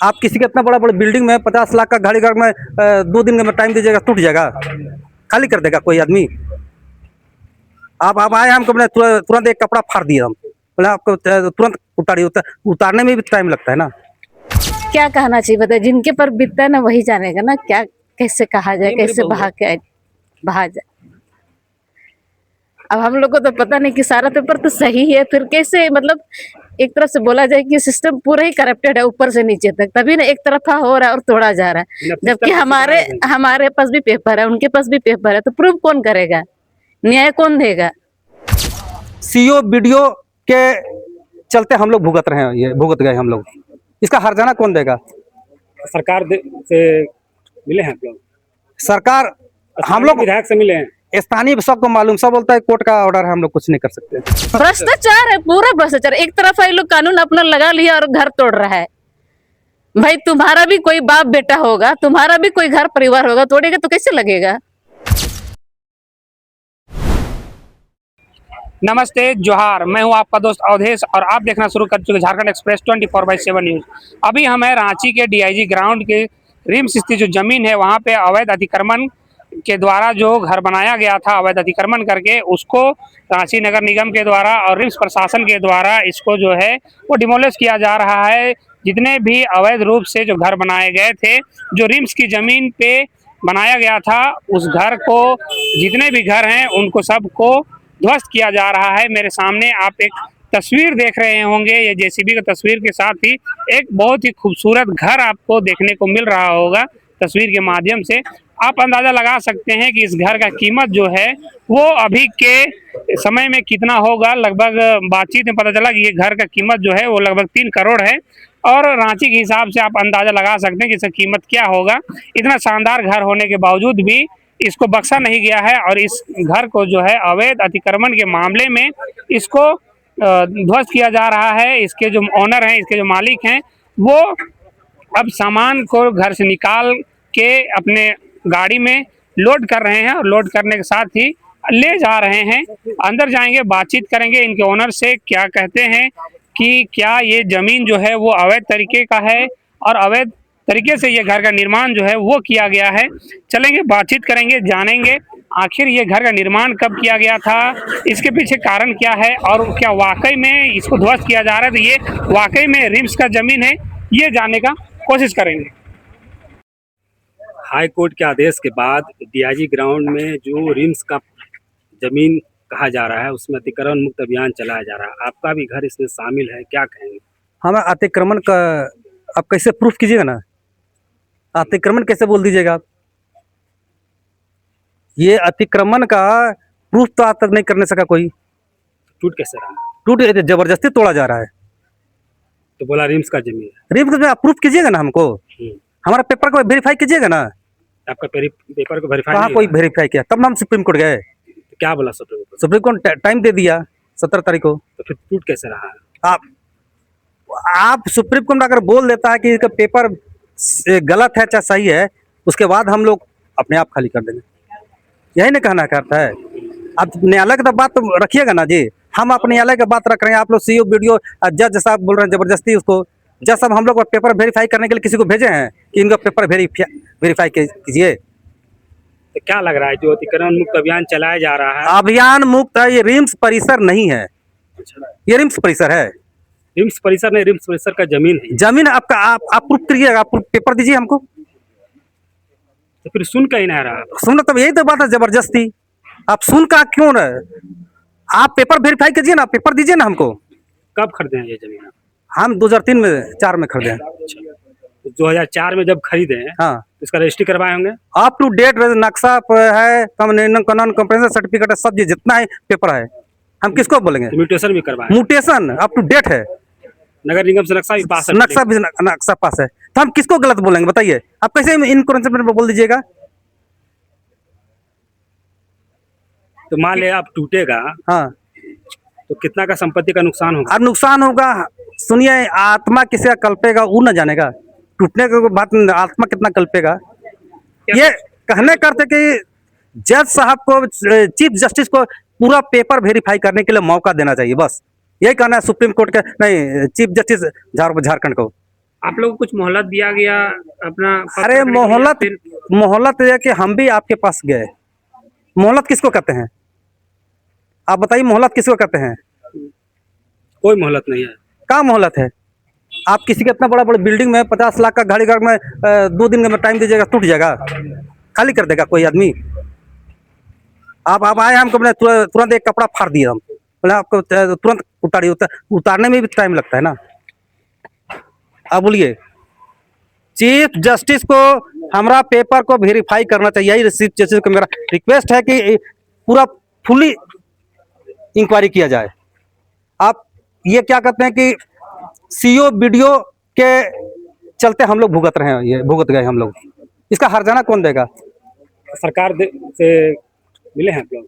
आप किसी के इतना बड़ा बड़ा बिल्डिंग में 50 लाख का गाड़ी घर में 2 दिन में टाइम दीजिएगा, टूट जाएगा, खाली कर देगा कोई आदमी। आप आए हमको बोले तुरंत एक कपड़ा फाड़ दिया, हम बोले आपको तुरंत उतारिए, उतारने में भी टाइम लगता है ना। क्या कहना चाहिए बताइए, जिनके पर बीतता है ना वही जानेगा ना, क्या कैसे कहा जाए, कैसे बहा जाए। अब हम लोग को तो पता नहीं कि सारा पेपर तो सही है, फिर कैसे मतलब एक तरफ से बोला जाए कि सिस्टम पूरा ही करप्टेड है ऊपर से नीचे तक, तभी ना एक तरफा हो रहा है और तोड़ा जा रहा है। जबकि हमारे पास भी पेपर है, उनके पास भी पेपर है, तो प्रूव कौन करेगा, न्याय कौन देगा। सीओ बीडीओ के चलते हम लोग भुगत रहे हैं, ये भुगत गए हम लोग, इसका हर्जाना कौन देगा। सरकार से मिले हैं आप लोग? सरकार हम लोग विधायक से मिले हैं? स्थानीय सबको मालूम, सब बोलता है कोर्ट का ऑर्डर है, हम लोग कुछ नहीं कर सकते। भ्रष्टाचार है, पूरा भ्रष्टाचार। एक तरफ ये लोग कानून अपना लगा लिया और घर तोड़ रहा है। भाई तुम्हारा भी कोई बाप बेटा होगा, तुम्हारा भी कोई घर परिवार होगा, तोड़ेगा तो कैसे लगेगा। नमस्ते, जोहार। मैं हूं आपका दोस्त अवधेश और आप देखना शुरू कर चुके झारखंड एक्सप्रेस 24/7 न्यूज। अभी हम हैं रांची के डीआईजी ग्राउंड के रिम्स स्थित जो जमीन है वहां पे अवैध अतिक्रमण के द्वारा जो घर बनाया गया था, अवैध अतिक्रमण करके उसको रांची नगर निगम के द्वारा और रिम्स प्रशासन के द्वारा इसको जो है वो डिमोलिश किया जा रहा है। जितने भी अवैध रूप से जो घर बनाए गए थे, जो रिम्स की जमीन पे बनाया गया था, उस घर को, जितने भी घर हैं उनको सबको ध्वस्त किया जा रहा है। मेरे सामने आप एक तस्वीर देख रहे होंगे, ये जेसीबी की तस्वीर के साथ ही एक बहुत ही खूबसूरत घर आपको देखने को मिल रहा होगा। तस्वीर के माध्यम से आप अंदाजा लगा सकते हैं कि इस घर का कीमत जो है वो अभी के समय में कितना होगा। लगभग बातचीत में पता चला कि ये घर का कीमत जो है वो लगभग 3 करोड़ है और रांची के हिसाब से आप अंदाजा लगा सकते हैं कि इसका कीमत क्या होगा। इतना शानदार घर होने के बावजूद भी इसको बख्शा नहीं गया है और इस घर को जो है अवैध अतिक्रमण के मामले में इसको ध्वस्त किया जा रहा है। इसके जो ओनर हैं, इसके जो मालिक हैं, वो अब सामान को घर से निकाल के अपने गाड़ी में लोड कर रहे हैं और लोड करने के साथ ही ले जा रहे हैं। अंदर जाएंगे, बातचीत करेंगे इनके ओनर से, क्या कहते हैं कि क्या ये ज़मीन जो है वो अवैध तरीके का है और अवैध तरीके से ये घर का निर्माण जो है वो किया गया है। चलेंगे, बातचीत करेंगे, जानेंगे आखिर ये घर का निर्माण कब किया गया था, इसके पीछे कारण क्या है और क्या वाकई में इसको ध्वस्त किया जा रहा है तो ये वाकई में रिम्स का ज़मीन है, ये जानने का कोशिश करेंगे। हाई कोर्ट के आदेश के बाद डीआईजी ग्राउंड में जो रिम्स का जमीन कहा जा रहा है उसमें अतिक्रमण मुक्त अभियान चलाया जा रहा है। आपका भी घर इसमें शामिल है, क्या कहेंगे? हमें अतिक्रमण का आप कैसे प्रूफ कीजिएगा ना, अतिक्रमण कैसे बोल दीजिएगा आप। ये अतिक्रमण का प्रूफ तो आज तक नहीं करने सका कोई। टूट कैसे रहा? टूट जबरदस्ती तोड़ा जा रहा है। तो बोला रिम्स का जमीन है। रिम्स का आप प्रूफ कीजिएगा ना हमको, हमारा पेपर को वेरीफाई कीजिएगा ना। आपका पेपर को वेरीफाई कहाँ कोई वेरीफाई किया, तब हम सुप्रीम कोर्ट गए। तो क्या बोला supreme court? Supreme court time दे दिया 17 तारीख को। तो फिर टूट कैसे रहा है? आप सुप्रीम कोर्ट अगर बोल देता है कि इसका पेपर गलत है चाहे सही है, उसके बाद हम लोग अपने आप खाली कर देंगे, यही नहीं कहना करता है। अब न्यायालय की तो बात तो रखिएगा ना जी, हम अपने न्यायालय की बात रख रहे हैं। आप लोग सीओ वीडियो जज साहब बोल रहे हैं जबरदस्ती उसको। जज साहब हम लोग पेपर वेरीफाई करने के लिए किसी को भेजे हैं कि इनका पेपर वेरीफाई कीजिए। तो क्या लग रहा है जो अतिक्रमण मुक्त अभियान चलाया जा रहा है? अभियान मुक्त है, ये रिम्स परिसर नहीं है, ये रिम्स परिसर है। रिम्स परिसर नहीं, रिम्स परिसर का जमीन है। जमीन आपका, आप प्रूफ करिएगा, आप पेपर दीजिए हमको। तो फिर सुन कहीं नहीं रहा? सुन, तब यही तो बात है, जबरदस्ती। आप सुन का क्यों रहे, आप पेपर वेरीफाई कीजिए ना, पेपर दीजिए ना हमको। कब खरीदे हैं ये जमीन? हम 2003 में 4 में खरीदे हैं। 2004 में जब खरीदे हैं, हाँ, इसका रजिस्ट्री करवाए होंगे? अप टू डेट नक्शा है, कानून कंप्रेंशन सर्टिफिकेट है, सब जितना है पेपर है। हम किसको बोलेंगे? म्यूटेशन भी करवाए? म्यूटेशन अप टू डेट है, नगर निगम से नक्शा भी पास है। नक्शा पास है, तो हम किसको गलत बोलेंगे बताइए? आप कैसे इन कॉन्सेप्ट बोल दीजिएगा? तो मान ले आप टूटेगा, हाँ, तो कितना का संपत्ति का नुकसान होगा? अब नुकसान होगा, सुनिए, आत्मा किसे कल्पेगा वो न जानेगा। टूटने के बाद आत्मा कितना कल्पेगा, ये कहने करते कि जज साहब को, चीफ जस्टिस को पूरा पेपर वेरीफाई करने के लिए मौका देना चाहिए, बस यही कहना है सुप्रीम कोर्ट के, नहीं, चीफ जस्टिस झारखंड को। आप लोग को कुछ मोहलत दिया गया अपना पत्र अरे करने के लिए, मोहलत फिर मोहलत है कि हम भी आपके पास गए। मोहलत किसको कहते हैं? आप बताइए, मोहलत किसको कहते हैं? कोई मोहलत नहीं है। कहाँ मोहलत है? आप किसी के इतना बड़ा बड़ा बिल्डिंग में 50 लाख का गाड़ी घर में 2 दिन में टाइम दीजिएगा, टूट जाएगा, खाली कर देगा कोई आदमी? आप आए, हमको बोले तुरंत एक कपड़ा फाड़ दिया, हम बोले आपको तुरंत उतारिए। उतारने में भी टाइम लगता है ना। आप बोलिए, चीफ जस्टिस को हमारा पेपर को वेरीफाई करना चाहिए। यही चीफ जस्टिस को मेरा रिक्वेस्ट है कि पूरा फुली इंक्वायरी किया जाए। आप ये क्या कहते हैं कि सीओ वीडियो के चलते हम लोग भुगत रहे हैं, ये भुगत गए हम लोग। इसका हर्जाना कौन देगा? सरकार से मिले हैं आप लोग?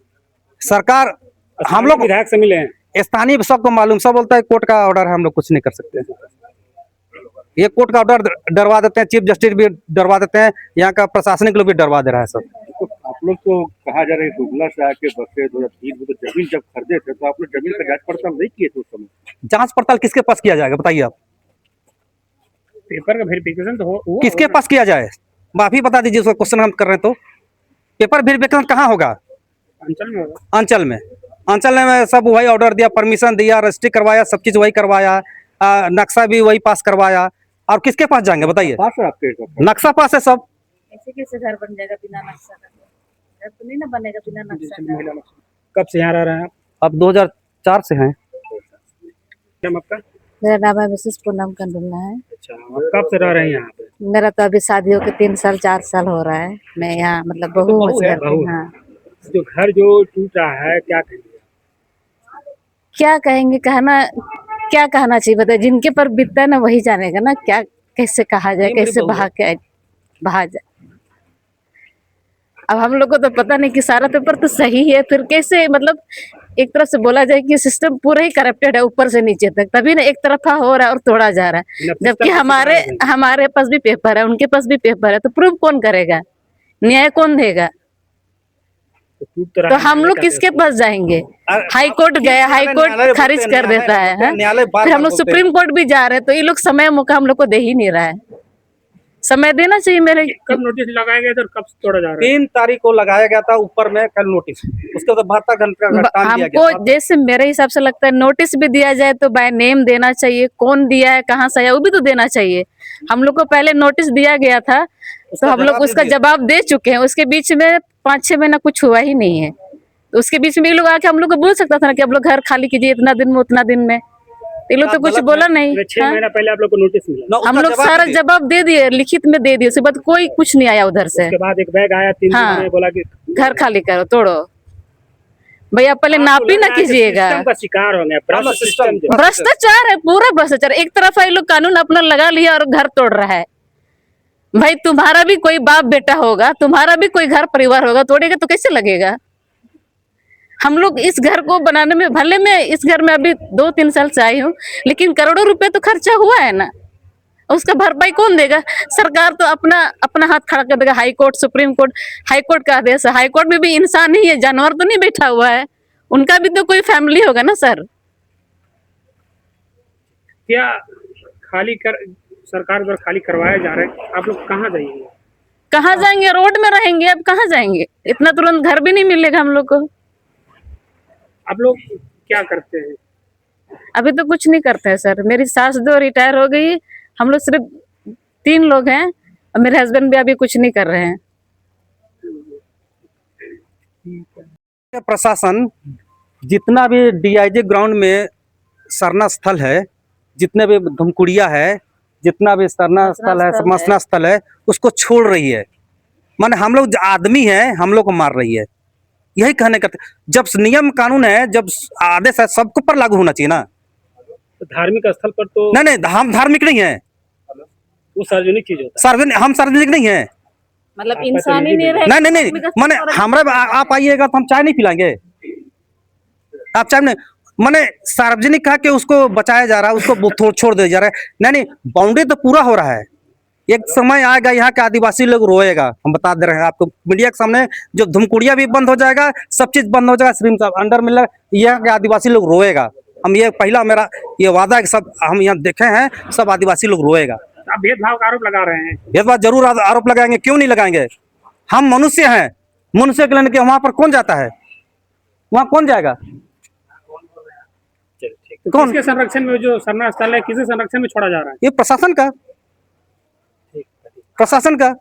सरकार, हम लोग विधायक से मिले हैं? स्थानीय सबको मालूम, सब बोलता है कोर्ट का ऑर्डर है, हम लोग कुछ नहीं कर सकते। ये कोर्ट का ऑर्डर डरवा देते हैं, चीफ जस्टिस भी डरवा देते हैं, यहाँ का प्रशासनिक लोग भी डरवा दे रहा है सब। तो आप लोग तो कहा जा रहा है दुबला से आके बसे 2003 में, तो जमीन जब खरीदे थे तो आप लोग जमीन का जांच पड़ताल नहीं किए थे उस समय? जांच पड़ताल किसके पास किया जाएगा बताइए आप? पेपर का वेरिफिकेशन तो हो किसके पास किया जाए? आप ही बता दीजिए, उसका क्वेश्चन हम कर रहे हैं तो। पेपर वेरिफिकेशन कहाँ होगा? अंचल में होगा। अंचल में सब वही ऑर्डर दिया, परमिशन दिया, रजिस्ट्री करवाया, सब चीज वही करवाया, नक्शा भी वही पास करवाया। और किसके पास जाएंगे बताइए? पास है आपके सब? नक्शा पास है सब। ऐसे कैसे घर बन जाएगा बिना नक्शा का? घर तो नहीं ना बनेगा बिना नक्शा का। कब से यहाँ रह रहे हैं आप? अब 2004 से हैं। नाम आपका? मेरा नाम है मिसेस पूनम कंडुलना है। अच्छा, आप कब से रह रहे हैं यहाँ पे? मेरा तो अभी शादी होके 3 साल 4 साल हो रहा है। मैं यहाँ मतलब बहू हूँ इस घर की। हाँ, जो घर जो टूटा है क्या कहेंगे? क्या कहेंगे, क्या कहना चाहिए बताइए? जिनके पर बीतता है ना वही जानेगा ना, क्या कैसे कहा जाए, कैसे बहा जाए। अब हम लोग को तो पता नहीं कि सारा पेपर तो सही है, फिर कैसे मतलब एक तरफ से बोला जाए कि सिस्टम पूरा ही करप्टेड है ऊपर से नीचे तक, तभी ना एक तरफा हो रहा है और तोड़ा जा रहा है। जबकि हमारे पास भी पेपर है, उनके पास भी पेपर है, तो प्रूफ कौन करेगा? न्याय कौन देगा? तो हम लोग किसके पास जाएंगे? हाई कोर्ट गए, हाई कोर्ट खारिज कर देता है, फिर हम लोग सुप्रीम कोर्ट भी जा रहे हैं, तो ये लोग समय मौका हम लोग को दे ही नहीं रहा है। समय देना चाहिए मेरे। कब नोटिस लगाया गया था और कब तोड़ा जा रहा है? 3 तारीख को लगाया गया था ऊपर में कल नोटिस, उसके बाद 72 घंटे का टाइम दिया गया। हमको जैसे मेरे हिसाब से लगता है नोटिस भी दिया जाए तो बाय नेम देना चाहिए, कौन दिया है, कहाँ से आया, वो भी तो देना चाहिए। हम लोग को पहले नोटिस दिया गया था तो हम लोग उसका जवाब दे चुके हैं। उसके बीच में 5-6 महीना कुछ हुआ ही नहीं है, तो उसके बीच में ये लोग आके हम लोग को बोल सकता था ना कि आप लोग घर खाली कीजिए इतना दिन में, उतना दिन में। ये लोग तो कुछ बोला नहीं। 6 महीना पहले आप लोग को नोटिस मिला? हम लोग सारा जवाब दे दिए, लिखित में दे दिए, उसके बाद कोई कुछ नहीं आया उधर से। उसके बाद एक बैग आया 3 दिन में, बोला कि घर खाली करो, तोड़ो। भैया पहले नाप ही ना कीजिएगा। सिस्टम का शिकार हो गया, भ्रष्टाचार है, पूरा भ्रष्टाचार। एक तरफ ये लोग कानून अपना लगा लिया और घर तोड़ रहा है। भाई तुम्हारा भी कोई बाप बेटा होगा, तुम्हारा भी कोई घर परिवार होगा, तोड़ेगा तो कैसे लगेगा? हम लोग इस घर को बनाने में, भले मैं इस घर में अभी 2-3 साल से आई हूँ, लेकिन करोड़ों रुपए तो खर्चा हुआ है ना, उसका भरपाई कौन देगा? सरकार तो अपना हाथ खड़ा कर देगा। High court, supreme court, high court का आदेश है। हाई कोर्ट में भी इंसान ही है, जानवर तो नहीं बैठा हुआ है, उनका भी तो कोई फैमिली होगा ना सर। क्या सरकार द्वारा खाली करवाए जा रहे हैं, आप लोग कहाँ जाएंगे? कहाँ जाएंगे? रोड में रहेंगे। अब कहाँ जाएंगे? इतना तुरंत घर भी नहीं मिलेगा हम लोग को। आप लोग क्या करते हैं? अभी तो कुछ नहीं करते हैं सर। मेरी सास दो रिटायर हो गई, हम लोग सिर्फ 3 लोग हैं और मेरे हस्बैंड भी अभी कुछ नहीं कर रहे हैं। प्रशासन जितना भी डीआईजी ग्राउंड में सरना स्थल है, जितने भी धमकुड़िया है, जितना भी सरना स्थल है, समसना स्थल है, उसको छोड़ रही है। माने हम लोग आदमी हैं, हम लोग को मार रही है। यही कहने का, जब नियम कानून है, जब आदेश है, सबको पर लागू होना चाहिए ना। तो धार्मिक स्थल पर तो नहीं, हम धार्मिक नहीं है, वो सार्वजनिक चीज होता है। सार्वजनिक, हम सार्वजनिक नहीं है। मतलब इंसान ही नहीं रहेगा। नहीं, माने हमारा आप आइएगा तो हम चाय नहीं पिलाएंगे। आप चाय नहीं, माने सार्वजनिक कहा कि उसको बचाया जा रहा है, उसको छोड़ दिया जा रहा है। नहीं, बाउंड्री तो पूरा हो रहा है। एक समय आएगा यहाँ के आदिवासी लोग रोएगा, हम बता दे रहे हैं आपको मीडिया के सामने। जो धमकुड़िया भी बंद हो जाएगा, सब चीज बंद हो जाएगा, श्रीम साहब अंडर मिलर, यहाँ के आदिवासी लोग रोएगा। हम ये पहला मेरा ये वादा है कि सब हम यहाँ देखे हैं, सब आदिवासी लोग रोएगा। आप भेदभाव का आरोप लगा रहे हैं। भेदभाव जरूर आरोप लगाएंगे, क्यों नहीं लगाएंगे। हम मनुष्य हैं, मनुष्य के लेने के वहां पर कौन जाता है, वहां कौन जाएगा, कौन। किसके संरक्षण में जो सरना स्थल है, किसके संरक्षण में छोड़ा जा रहा है? ये प्रशासन का